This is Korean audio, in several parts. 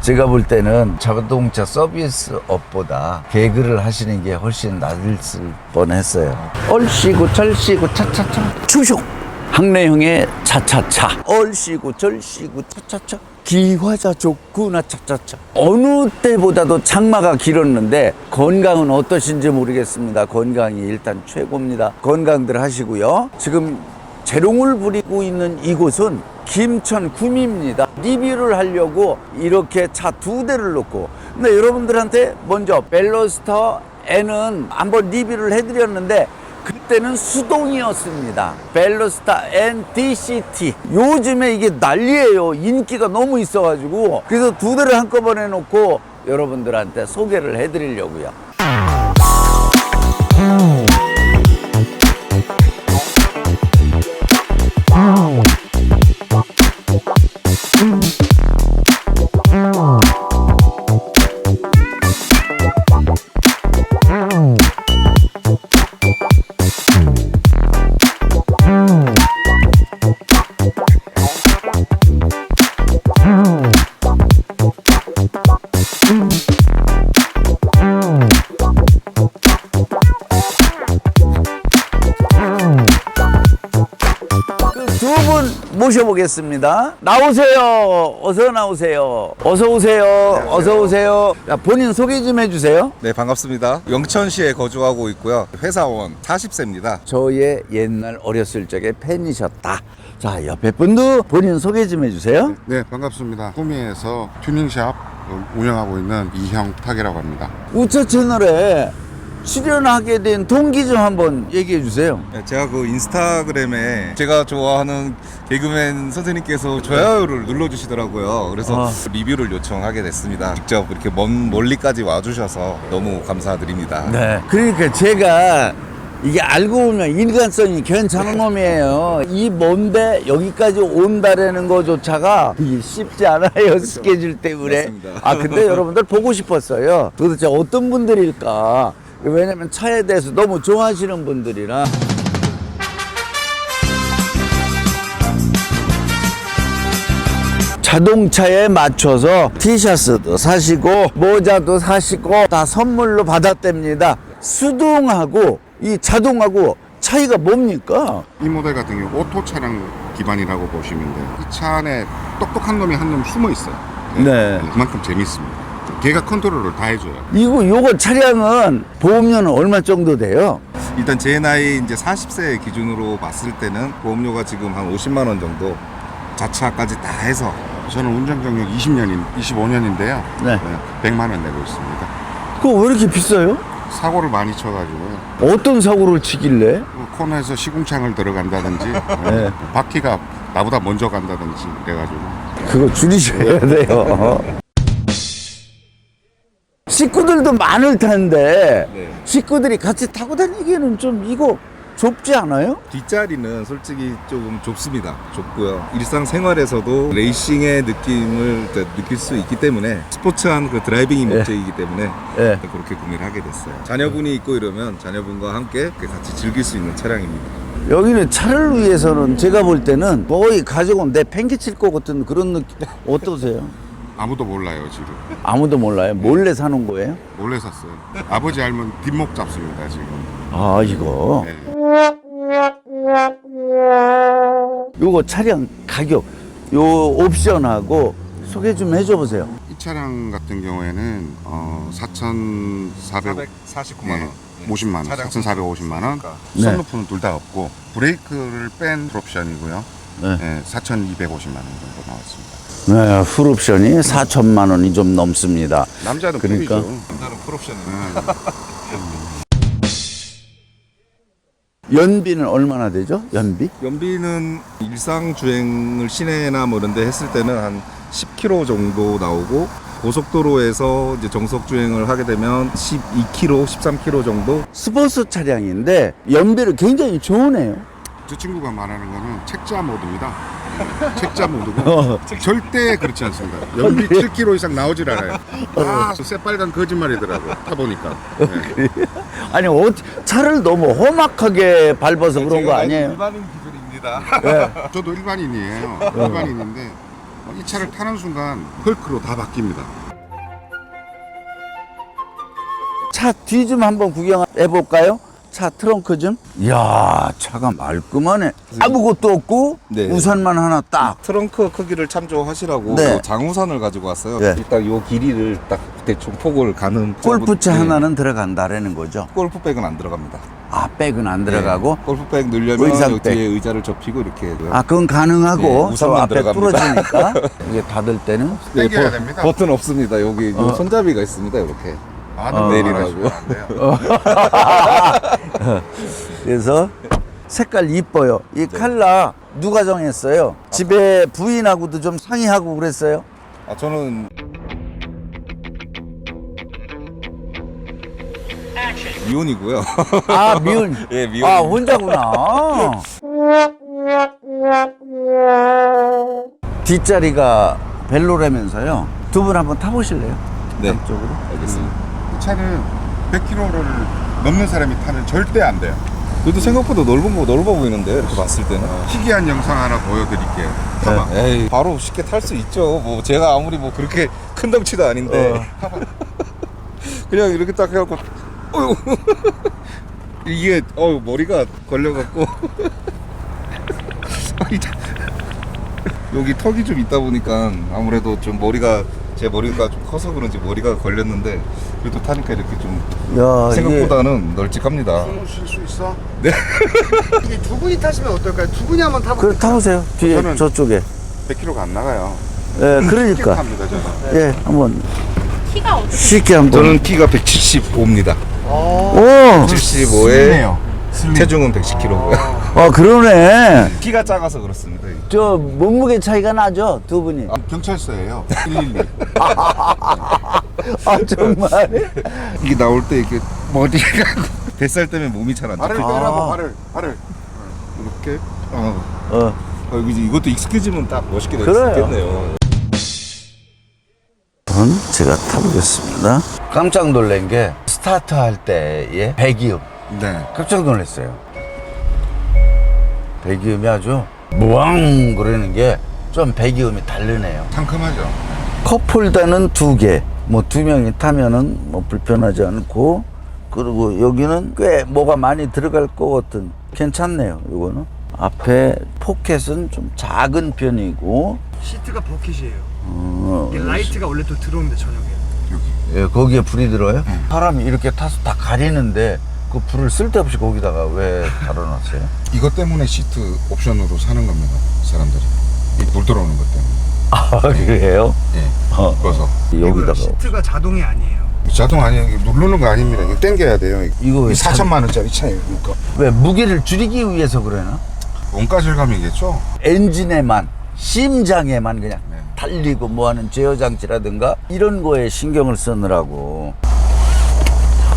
제가 볼 때는 자동차 서비스업보다 개그를 하시는 게 훨씬 낫을 뻔했어요. 얼씨구 절씨구 차차차 추쇼 항래형의 차차차 얼씨구 절씨구 차차차 기화자 좋구나 차차차. 어느 때보다도 장마가 길었는데 건강은 어떠신지 모르겠습니다. 건강이 일단 최고입니다. 건강들 하시고요. 지금 재롱을 부리고 있는 이곳은 김천 구미입니다. 리뷰를 하려고 이렇게 차 2대를 놓고, 근데 여러분들한테 먼저 벨로스터 N은 한번 리뷰를 해드렸는데 그때는 수동이었습니다. 벨로스터 N DCT. 요즘에 이게 난리예요. 인기가 너무 있어가지고. 그래서 2대를 한꺼번에 놓고 여러분들한테 소개를 해드리려고요. 두 분 모셔보겠습니다. 나오세요. 어서 나오세요. 어서 오세요. 안녕하세요. 어서 오세요. 자, 본인 소개 좀 해주세요. 네, 반갑습니다. 영천시에 거주하고 있고요. 회사원 40세입니다. 저의 옛날 어렸을 적에 팬이셨다. 자, 옆에 분도 본인 소개 좀 해주세요. 네, 반갑습니다. 구미에서 튜닝샵 운영하고 있는 이형탁이라고 합니다. 우차 채널에 출연하게 된 동기 좀 한번 얘기해 주세요. 네, 제가 그 인스타그램에 제가 좋아하는 개그맨 선생님께서 좋아요를 눌러주시더라고요. 그래서 리뷰를 요청하게 됐습니다. 직접 이렇게 멀리까지 와주셔서 너무 감사드립니다. 네. 그러니까 제가 이게 알고 보면 인간성이 괜찮은 놈이에요. 이 먼데 여기까지 온다라는 거조차가 이게 쉽지 않아요. 스케줄 때문에. 맞습니다. 아, 근데 여러분들 보고 싶었어요. 도대체 어떤 분들일까? 왜냐면 차에 대해서 너무 좋아하시는 분들이라. 자동차에 맞춰서 티셔츠도 사시고 모자도 사시고 다 선물로 받았답니다. 수동하고 이 자동하고 차이가 뭡니까? 이 모델 같은 경우 오토 차량 기반이라고 보시면 돼요. 이 차 안에 똑똑한 놈이 한 놈 숨어 있어요. 네. 그만큼 재밌습니다. 걔가 컨트롤을 다 해줘요. 요거 차량은 보험료는 얼마 정도 돼요? 일단 제 나이 이제 40세 기준으로 봤을 때는 보험료가 지금 한 50만 원 정도 자차까지 다 해서 저는 운전 경력 25년인데요. 네. 100만 원 내고 있습니다. 그거 왜 이렇게 비싸요? 사고를 많이 쳐가지고요. 어떤 사고를 치길래? 코너에서 시궁창을 들어간다든지, 네. 바퀴가 나보다 먼저 간다든지 그래가지고. 그거 줄이셔야 돼요. 식구들도 많을 텐데 네. 식구들이 같이 타고 다니기에는 좀 이거 좁지 않아요? 뒷자리는 솔직히 조금 좁습니다. 좁고요. 일상생활에서도 레이싱의 느낌을 느낄 수 있기 때문에 스포츠한 그 드라이빙이 목적이기 때문에 예. 그렇게 구매를 하게 됐어요. 자녀분이 있고 이러면 자녀분과 함께 같이 즐길 수 있는 차량입니다. 여기는 차를 위해서는 제가 볼 때는 거의 가지고 내 팽개칠 것 같은 그런 느낌. 어떠세요? 아무도 몰라요, 지금. 아무도 몰라요? 몰래 사는 거예요? 몰래 샀어요. 아버지 알면 뒷목 잡습니다, 지금. 아, 이거. 네. 요거 차량 가격, 요 옵션하고 소개 좀 해줘 보세요. 이 차량 같은 경우에는 4,449만 원, 50만 원, 차량 4,450만 원. 네. 선루프는 둘 다 없고 브레이크를 뺀 풀옵션이고요. 네. 네, 4,250만 원 정도 나왔습니다. 네, 풀옵션이 4천만 원이 좀 넘습니다. 남자는 그러니까. 풀이죠. 남자는 풀옵션입니다. 연비는 얼마나 되죠? 연비? 연비는 일상 주행을 시내나 뭐 이런 데 했을 때는 한 10km 정도 나오고 고속도로에서 이제 정석 주행을 하게 되면 12km, 13km 정도. 스포츠 차량인데 연비를 굉장히 좋으네요. 저 친구가 말하는 거는 책자 모드입니다. 책자 모드고 절대 그렇지 않습니다. 연비 7km 이상 나오질 않아요. 아, 새빨간 거짓말이더라고요. 타보니까. 네. 아니, 차를 너무 험악하게 밟아서 그런 거 아니에요? 일반인 기준입니다. 네. 저도 일반인이에요. 일반인인데 이 차를 타는 순간 헐크로 다 바뀝니다. 차 뒤 좀 한번 구경해 볼까요? 차 트렁크 좀. 이야, 차가 말끔하네. 아무것도 없고 네. 우산만 하나 딱. 트렁크 크기를 참조하시라고 네. 장우산을 가지고 왔어요. 네. 일단 요 길이를 딱 대충 폭을 가는 골프채 네. 하나는 들어간다라는 거죠. 골프백은 안 들어갑니다. 아, 백은 안 들어가고. 네. 골프백 넣으려면 의상백. 여기 뒤에 의자를 접히고 이렇게 아, 그건 가능하고. 네, 저 우산만 앞에 들어갑니다. 부러지니까. 이게 닫을 때는. 당겨야 됩니다. 버튼 없습니다. 여기 요 손잡이가 있습니다. 이렇게. 내리라고. 안 돼요. 그래서 색깔 이뻐요. 이 컬러 누가 정했어요? 집에 부인하고도 좀 상의하고 그랬어요? 아 저는 미혼이고요. 아, 미운. 예, 미혼. 아, 혼자구나. 뒷자리가 벨로라면서요. 두 분 한번 타보실래요? 네. 양쪽으로. 알겠습니다. 이 차는 100km를 넘는 사람이 타면 절대 안 돼요. 그래도 생각보다 넓어 보이는데 이렇게 봤을 때는. 희귀한 영상 하나 보여드릴게요. 봐봐. 에이, 바로 쉽게 탈 수 있죠. 뭐 제가 아무리 뭐 그렇게 큰 덩치도 아닌데. 그냥 이렇게 딱 해갖고 어휴. 이게 머리가 걸려갖고 여기 턱이 좀 있다 보니까 아무래도 좀 제 머리가 좀 커서 그런지 머리가 걸렸는데 그래도 타니까 이렇게 좀 야, 생각보다는 널찍합니다. 쉴 수 있어? 이게 두 분이 타시면 어떨까요? 두 분이 한번 타볼까요? 그래, 타보세요. 뒤에 저는- 저쪽에. 100km가 안 나가요. 예, 쉽게 그러니까. 탑니다, 저는. 예, 한번 키가 어떻게 쉽게 한번. 저는 키가 175입니다. 오! 75에 체중은 110kg고요. 아, 그러네. 키가 작아서 그렇습니다. 저 몸무게 차이가 나죠? 두 분이. 경찰서예요. 112. 아, 정말? 이게 나올 때 이렇게 머리가 뱃살 때문에 몸이 잘 안 발을 잡혀. 빼라고, 발을. 이렇게. 어. 이것도 익숙해지면 딱 멋있게 될 수 그래요. 있겠네요. 한번 제가 타보겠습니다. 깜짝 놀란 게 스타트 할 때의 배기음. 네. 깜짝 놀랐어요. 배기음이 아주 무왕 그러는 게 좀 배기음이 다르네요. 상큼하죠. 컵홀더는 2개, 뭐 2명이 타면은 뭐 불편하지 않고, 그리고 여기는 꽤 뭐가 많이 들어갈 것 같은, 괜찮네요. 이거는 앞에 포켓은 좀 작은 편이고, 시트가 버킷이에요. 이게 라이트가 원래 또 들어오는데 저녁에. 예, 거기에 불이 들어요? 사람이 이렇게 타서 다 가리는데 그 불을 쓸데없이 거기다가 왜 달아놨어요? 이것 때문에 시트 옵션으로 사는 겁니다, 사람들이. 이 불 들어오는 것 때문에. 아, 그래요? 예. 어. 그래서. 여기다가 시트가 자동이 아니에요. 자동 아니에요. 이게 누르는 거 아닙니다. 이거 당겨야 돼요. 이거 왜 4천만 원짜리 차예요. 이거. 왜 무게를 줄이기 위해서 그러나? 원가 절감이겠죠? 엔진에만, 심장에만 그냥 네. 달리고 뭐하는 제어 장치라든가 이런 거에 신경을 쓰느라고.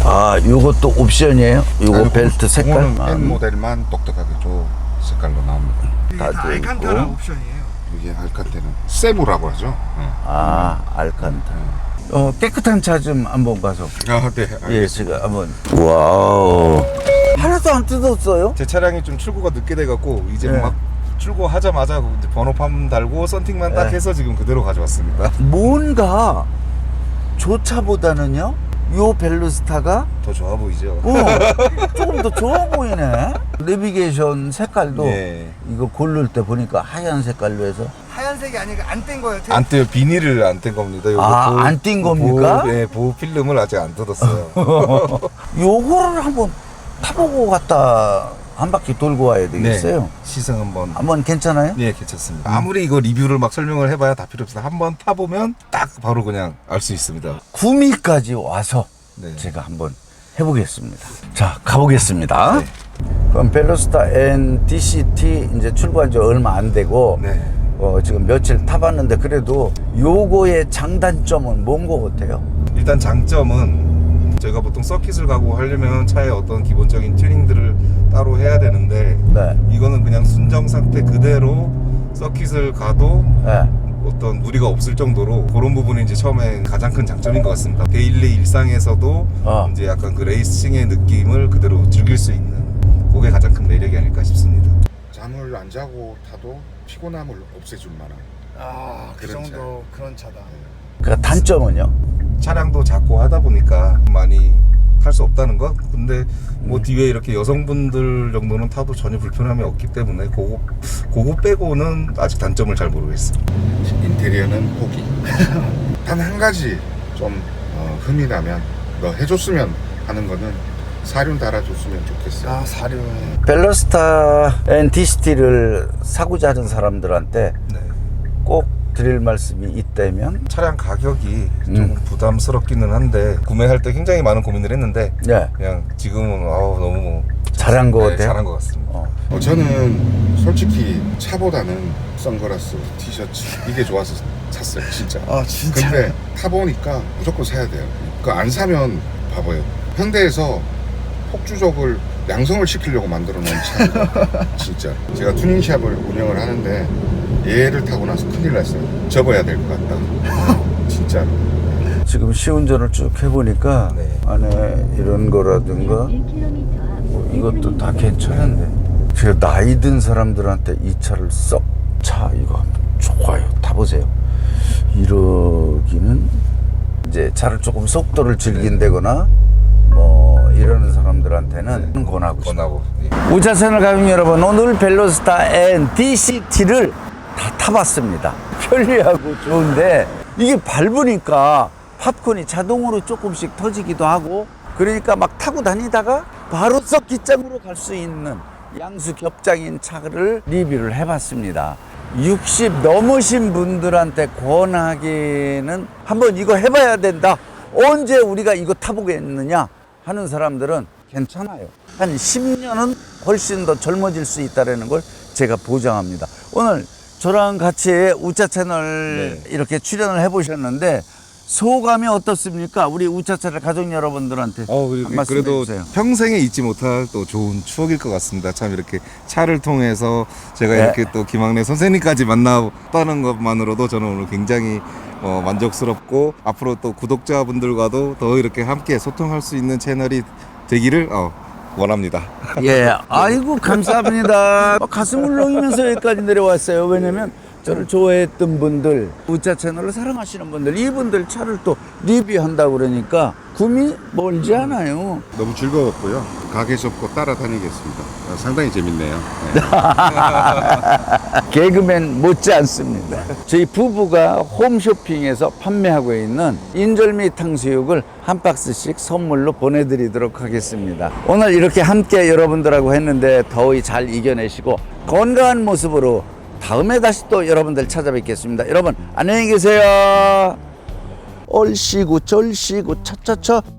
아, 요것도 옵션이에요? 요거 아니, 벨트 색깔? 그거는 아, N 모델만 독특하게 저 색깔로 나옵니다. 이게 다 다 돼 알칸타라 있고. 옵션이에요. 이게 알칸테는 세무라고 하죠. 아, 알칸타. 깨끗한 차 좀 한번 가서. 아, 네. 예, 제가 한번. 와우. 하나도 안 뜯었어요? 제 차량이 좀 출고가 늦게 돼갖고 이제 네. 막 출고하자마자 이제 번호판 달고 썬팅만 딱 네. 해서 지금 그대로 가져왔습니다. 뭔가 저 차보다는요, 요 벨루스타가 더 좋아 보이죠? 조금 더 좋아 보이네. 내비게이션 색깔도 예. 이거 고를 때 보니까 하얀 색깔로 해서. 하얀색이 아니라 안 뗀 거예요. 안 떼요. 비닐을 안 뗀 겁니다. 요거 아, 안 뗀 겁니까? 보호, 네, 보호 필름을 아직 안 뜯었어요. 요거를 한번 타보고 갔다 한 바퀴 돌고 와야 되겠어요. 네, 시승 한번. 한번 괜찮아요? 네, 괜찮습니다. 아무리 이거 리뷰를 막 설명을 해봐야 다 필요 없어요. 한번 타보면 딱 바로 그냥 알 수 있습니다. 구미까지 와서 네. 제가 한번 해보겠습니다. 자, 가보겠습니다. 네. 그럼 벨로스타 N DCT 이제 출고한 지 얼마 안 되고, 네. 지금 며칠 타봤는데 그래도 요거의 장단점은 뭔 거 같아요? 일단 장점은 저희가 보통 서킷을 가고 하려면 차에 어떤 기본적인 튜닝들을 따로 해야 되는데 네. 이거는 그냥 순정 상태 그대로 서킷을 가도 네. 어떤 무리가 없을 정도로 그런 부분이 이제 처음에 가장 큰 장점인 것 같습니다. 데일리 일상에서도 이제 약간 그 레이싱의 느낌을 그대로 즐길 수 있는 그게 가장 큰 매력이 아닐까 싶습니다. 잠을 안 자고 타도 피곤함을 없애줄 만한 그 그런 정도 그런 차다. 그 단점은요? 차량도 작고 하다 보니까 많이 탈 수 없다는 것. 근데 뭐 뒤에 이렇게 여성분들 정도는 타도 전혀 불편함이 없기 때문에 그거 빼고는 아직 단점을 잘 모르겠어요. 인테리어는 포기. 단 한 가지 좀 흠이 나면 너 해줬으면 하는 거는 사륜 달아줬으면 좋겠어. 사륜. 벨로스타 NTCT를 사고자 하는 사람들한테 네. 꼭 드릴 말씀이 있다면? 차량 가격이 좀 부담스럽기는 한데 구매할 때 굉장히 많은 고민을 했는데 네. 그냥 지금은 너무 잘한 것 같아요? 잘한 것 같습니다. 저는 솔직히 차보다는 선글라스, 티셔츠 이게 좋아서 샀어요, 진짜. 진짜. 근데 타보니까 무조건 사야 돼요. 그거 안 사면 바보예요. 현대에서 폭주족을 양성을 시키려고 만들어 놓은 차입니다. 진짜. 제가 투닝샵을 운영을 하는데 얘를 타고 나서 큰일 났어요. 접어야 될 것 같다. 진짜로. 지금 시운전을 쭉 해보니까 네. 안에 이런 거라든가 뭐 이것도 다 괜찮은데 제가 나이 든 사람들한테 이 차를 차 이거 한번 좋아요 타보세요 이러기는 이제 차를 조금 속도를 즐긴다거나 뭐 이러는 사람들한테는 권하고 싶어요. 권하고. 우차 채널 가족 여러분, 오늘 벨로스타 NTCT를 다 타봤습니다. 편리하고 좋은데 이게 밟으니까 팝콘이 자동으로 조금씩 터지기도 하고 그러니까 막 타고 다니다가 바로 썩기장으로 갈 수 있는 양수 겹장인 차를 리뷰를 해봤습니다. 60 넘으신 분들한테 권하기는 한번 이거 해봐야 된다. 언제 우리가 이거 타보겠느냐 하는 사람들은 괜찮아요. 한 10년은 훨씬 더 젊어질 수 있다는 걸 제가 보장합니다. 오늘 저랑 같이 우차 채널 이렇게 출연을 해보셨는데 소감이 어떻습니까? 우리 우차 채널 가족 여러분들한테 한 말씀 그래도 해주세요. 평생에 잊지 못할 또 좋은 추억일 것 같습니다. 참 이렇게 차를 통해서 제가 네. 이렇게 또 김학래 선생님까지 만났다는 것만으로도 저는 오늘 굉장히 만족스럽고 앞으로 또 구독자분들과도 더 이렇게 함께 소통할 수 있는 채널이 되기를 원합니다. 예, 아이고 감사합니다. 가슴 울렁이면서 여기까지 내려왔어요. 왜냐면 저를 좋아했던 분들, 우차 채널을 사랑하시는 분들, 이분들 차를 또 리뷰한다고 그러니까 구미 멀지 않아요. 너무 즐거웠고요. 가게 접고 따라다니겠습니다. 상당히 재밌네요. 네. 개그맨 못지 않습니다. 저희 부부가 홈쇼핑에서 판매하고 있는 인절미 탕수육을 한 박스씩 선물로 보내드리도록 하겠습니다. 오늘 이렇게 함께 여러분들하고 했는데 더위 잘 이겨내시고 건강한 모습으로 다음에 다시 또 여러분들 찾아뵙겠습니다. 여러분 안녕히 계세요. 얼씨구 절씨구 차차차.